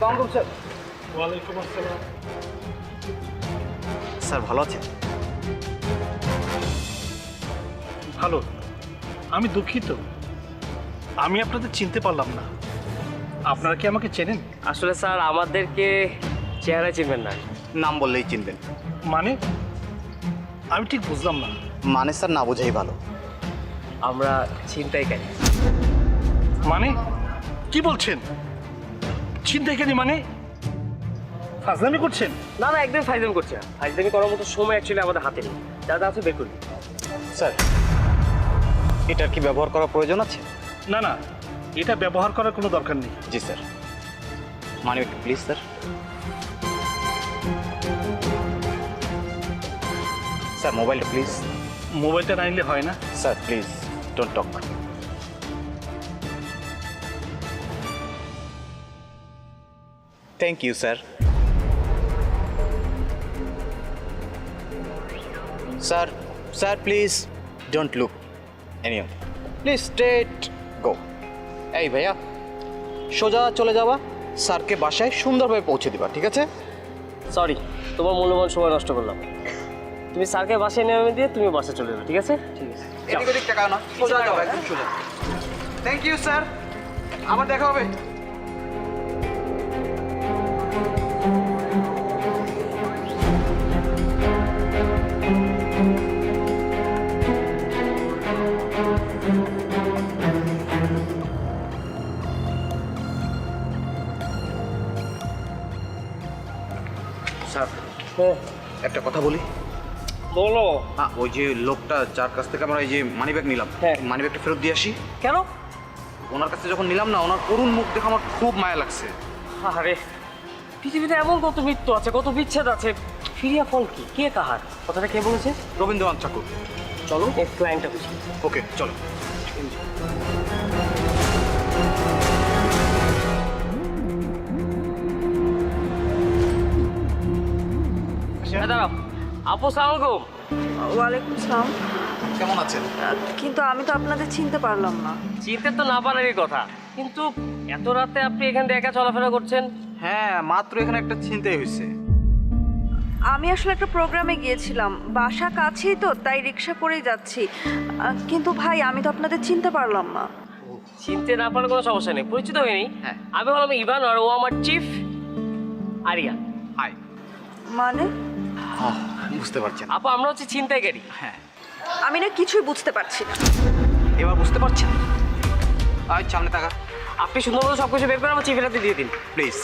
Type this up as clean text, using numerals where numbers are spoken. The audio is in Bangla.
স্যার ওয়ালাইকুম আসসালাম। স্যার ভালো আছেন? ভালো। আমি দুঃখিত, আমি আপনাদের চিনতে পারলাম না। আপনারা কি আমাকে চেনেন? আসলে স্যার আমাদেরকে চেহারা চিনবেন না। নাম বললেই চিনবেন। মানে আমি ঠিক বুঝলাম না। মানে স্যার না বোঝাই ভালো। আমরা ছিনতাইকারী। মানে কি বলছেন? ছিনতাইকারী মানে? ফাজলামি করছেন? না না, একদম ফাইজলামি করছি না। ফাইজলামি করার মতো সময় অ্যাকচুয়ালি আমাদের হাতে নেই। যারা আছে বের করুন। স্যার এটার কি ব্যবহার করার প্রয়োজন আছে? না না, এটা ব্যবহার করার কোনো দরকার নেই। জি স্যার। মানে একটু প্লিজ স্যার। স্যার মোবাইলটা প্লিজ। মোবাইলটা না নিলে হয় না? Sir please don't talk. Thank you sir. Sir sir please don't look anyone, please straight go. এই ভাইয়া সোজা চলে যাওয়া, স্যারকে বাসায় সুন্দরভাবে পৌঁছে দিবা, ঠিক আছে? সরি, তোমার মূল্যবান সময় নষ্ট করলাম। তুমি স্যারকে বাসায় নেমে দিয়ে তুমি বাসে চলে যাবে, ঠিক আছে? ঠিক আছে। এদিক ওদিক টাকা না, সোজা যাওয়া, একদম সোজা। থ্যাংক ইউ স্যার, আবার দেখা হবে। স্যার হ্যাঁ একটা কথা বলি। বলো। হ্যাঁ, ওই যে লোকটা যার কাছ থেকে আমরা এই যে মানিব্যাগ নিলাম, হ্যাঁ। মানিব্যাগটা ফেরত দিয়ে আসি। কেন? ওনার কাছে যখন নিলাম না, ওনার করুণ মুখ দেখে আমার খুব মায়া লাগছে। আরে পৃথিবীতে এমন কত মৃত্যু আছে, কত বিচ্ছেদ আছে, ফিরিয়া ফল কি, কে কাহার? কথাটা কে বলেছে? রবীন্দ্রনাথ ঠাকুর। চলো একটু লাইনটা বুঝি। ওকে চলো। দাঁড়াও। আপু সালাম আলাইকুম। ওয়ালাইকুম সালাম। কেমন আছেন? কিন্তু আমি তো আপনাদের চিনতে পারলাম না। চিনতে তো না পারারই কথা, কিন্তু এত রাতে আপনি এখান থেকে একা চলাফেরা করছেন? হ্যাঁ, মাত্র এখানে একটা ছিনতাই হয়েছে। আমি আসলে একটা প্রোগ্রামে গিয়েছিলাম, বাসা কাছেই তো, তাই রিক্সা করেই যাচ্ছি। কিন্তু ভাই আমি তো আপনাদের চিনতে পারলাম না। চিনতে না পারলে কোনো সমস্যা নেই, পরিচিত হয়নি। হ্যাঁ। আমি হলাম ইভান আর ও আমার চিফ আরিয়ান। হাই। মানে বুঝতে পারছেন? আপু আমরা হচ্ছে ছিনতাইকারী। হ্যাঁ। আমি না কিছুই বুঝতে পারছি না। এবার বুঝতে পারছেন? আয় সামনে টাকা আপনি সুন্দর মতো সব কিছু বের করে আমার চিফের হাতে দিয়ে দিন। প্লিজ।